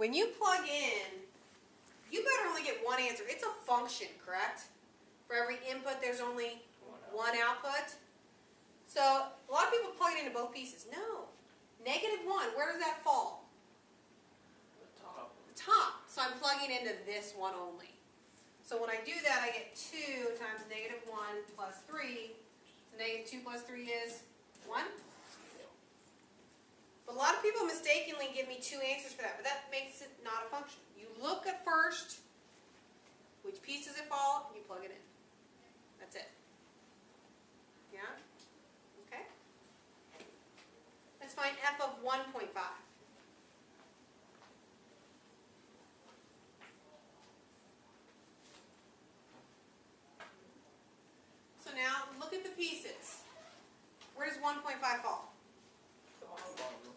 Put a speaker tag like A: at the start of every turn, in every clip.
A: When you plug in, you better only get one answer. It's a function, correct? For every input, there's only one output. So a lot of people plug it into both pieces. No. -1, where does that fall?
B: The top.
A: The top. So I'm plugging into this one only. So when I do that, I get 2 times -1 plus 3. So -2 plus 3 is 1. But a lot of people mistakenly give me 2 answers for that, but that makes it not a function. You look at first which piece does it fall, and you plug it in. That's it. Yeah? Okay? Let's find f of 1.5. So now look at the pieces. Where does 1.5 fall?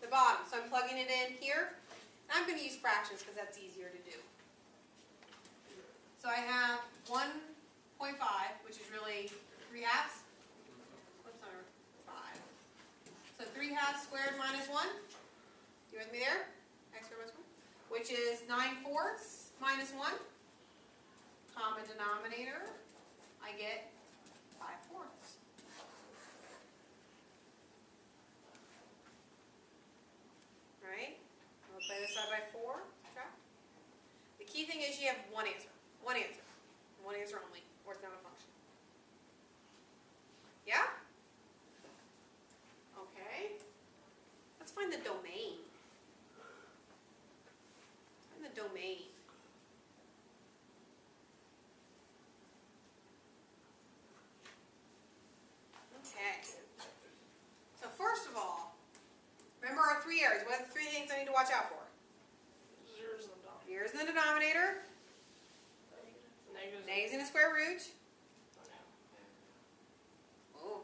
A: The bottom. So I'm plugging it in here. And I'm going to use fractions because that's easier to do. So I have 1.5, which is really 3/2. What's our 5? So 3/2 squared minus 1. You with me there? X squared minus 1. Which is 9/4 minus 1. Common denominator. I get 5/4. Right? Multiply this side by 4. Subtract. The key thing is you have one answer. One answer. One answer only. Or it's not a function. Yeah? Okay. Let's find the domain. Find the domain. Okay. So first of all, remember our 3 areas. What are the 3 things I need to watch out for?
B: Zeros in the denominator.
A: Zeros in the denominator. Negatives in the square root. Oh.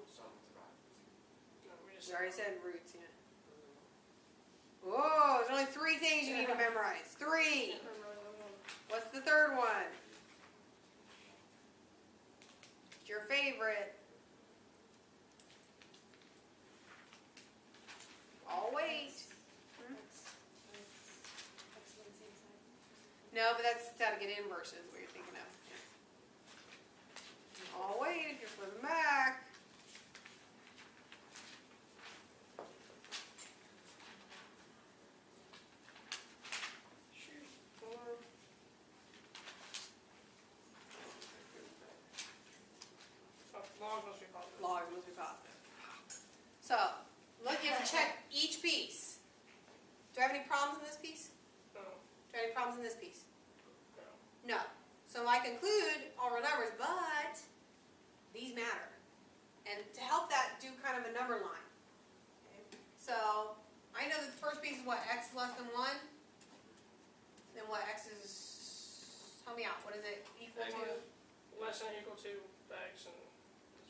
A: We already said roots, yeah. Oh, there's only 3 things you need to memorize. 3. What's the third one? It's your favorite. I'll wait. No, but that's how to get inverses, what you're thinking of. I'll wait if you're flipping back.
B: Log must be positive.
A: Log must be positive. So, look, you have to check each piece. Do I have any problems in this piece?
B: No.
A: Do I have any problems in this piece?
B: No.
A: No. So I conclude all real numbers, but these matter. And to help that, do kind of a number line. Okay. So I know that the first piece is what, x is less than 1? Then what, x is, help me out, what is it equal to?
B: Less than or equal to x and...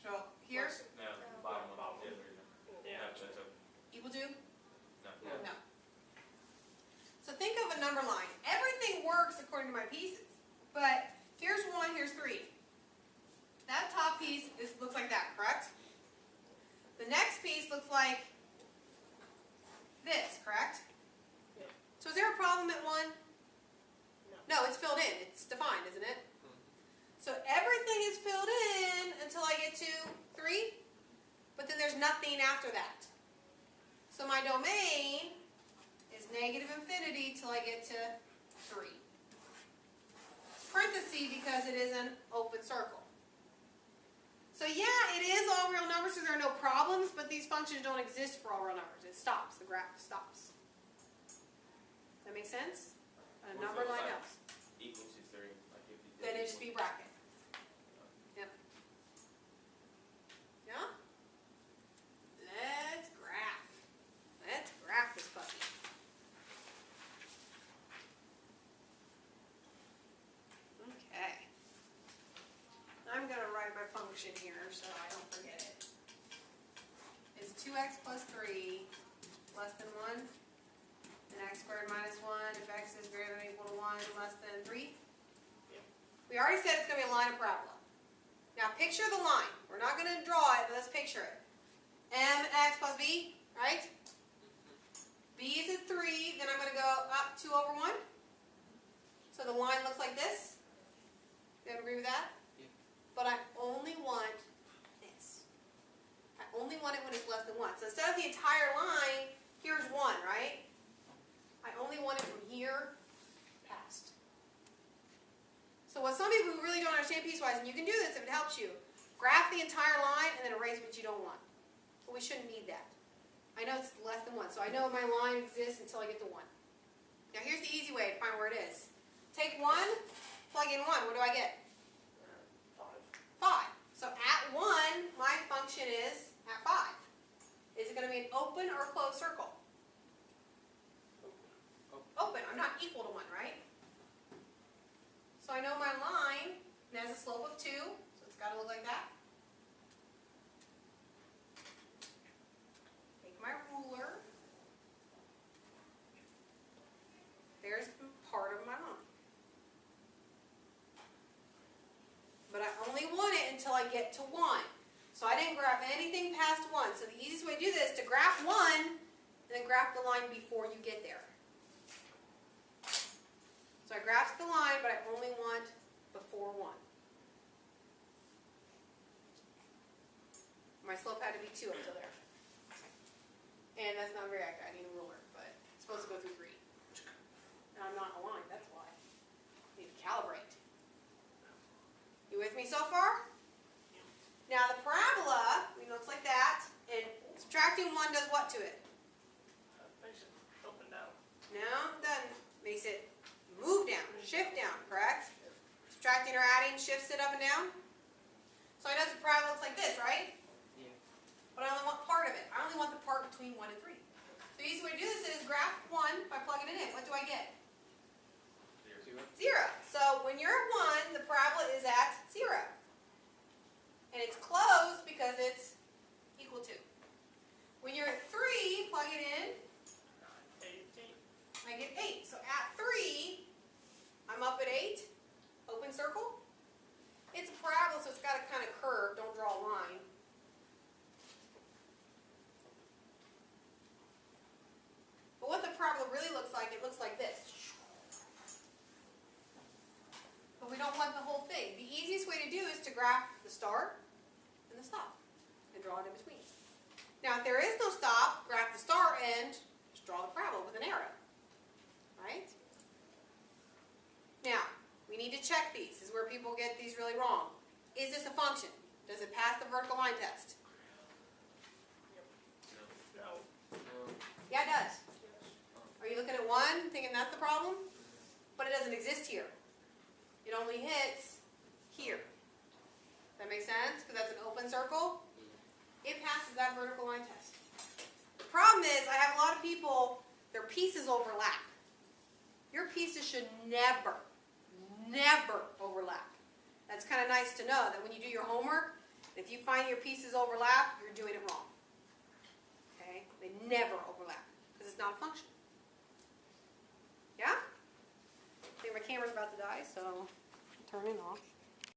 A: So here?
C: No, bottom one.
B: Yeah.
C: No, that's
A: Equal to?
C: no.
A: No. So think of a number line. Everything works according to my pieces. But here's 1, here's 3. That top piece looks like that, correct? The next piece looks like this, correct?
B: Yeah.
A: So is there a problem at 1?
B: No.
A: No, it's filled in. It's defined, isn't it? So everything is filled in until I get to 3. But then there's nothing after that. So my domain is -infinity till I get to 3. It's parentheses because it is an open circle. So yeah, it is all real numbers, so there are no problems, but these functions don't exist for all real numbers. It stops. The graph stops. Does that make sense? A number line helps.
C: Equal to 3. Like if you did
A: Then it'd just be bracket. Yep. Yeah? Let's graph. Let's graph this puppy. Okay. I'm going to write my function here so I don't forget it. It's 2x plus 3 less than 1. And x squared minus 1 if x is greater than or equal to 1 less than 3.
B: Yep.
A: We already said it's going to be a line of parabola. Now picture the line. We're not going to draw it, but let's picture it. Mx plus b, right? B is at 3, then I'm going to go up 2 over 1. you can do this if it helps you. Graph the entire line and then erase what you don't want. But we shouldn't need that. I know it's less than 1, so I know my line exists until I get to 1. Now here's the easy way to find where it is. Take 1, plug in 1. What do I get? 5. So at 1, my function is at 5. Is it going to be an open or a closed circle? Open. I'm not equal to 1, right? So I know my line has a slope of 2, so it's got to look like that. Take my ruler. There's part of my line. But I only want it until I get to 1. So I didn't graph anything past 1. So the easiest way to do this is to graph 1 and then graph the line before you get there. So I graphed the line, but I only want before 1. My slope had to be 2 up to there. And that's not very accurate. I need a ruler, but it's supposed to go through 3. And I'm not aligned, that's why. I need to calibrate. You with me so far? Now the parabola, looks like that, and subtracting 1 does what to it?
B: Makes it up and down.
A: No, it doesn't. Makes it move down, shift down, correct? Subtracting or adding shifts it up and down. So I know the parabola looks like this, right?
C: Yeah.
A: But I only want part of it. I only want the part between 1 and 3. So the easy way to do this is graph 1 by plugging it in. What do I get? 0. So when you're at 1, the parabola is at 0. And it's closed because it's equal to. When you're at 3, plug it in.
B: 8.
A: I get 8. So at 3, I'm up at 8. Open circle. It's a parabola, so it's got to kind of curve. Don't draw a line. But what the parabola really looks like, it looks like this. But we don't want the whole thing. The easiest way to do is to graph the start and the stop and draw it in between. Now, if there is no stop, graph the start and just draw the parabola with an arrow. Right? Now, we need to check these. This is where people get these really wrong. Is this a function? Does it pass the vertical line test?
B: No.
A: Yeah, it does.
B: Yes.
A: Are you looking at 1 thinking that's the problem? But it doesn't exist here. It only hits here. Does that make sense? Because that's an open circle. It passes that vertical line test. The problem is I have a lot of people, their pieces overlap. Your pieces should never overlap. That's kind of nice to know that when you do your homework, if you find your pieces overlap, you're doing it wrong. Okay? They never overlap because it's not a function. Yeah? I think my camera's about to die, so turn it off.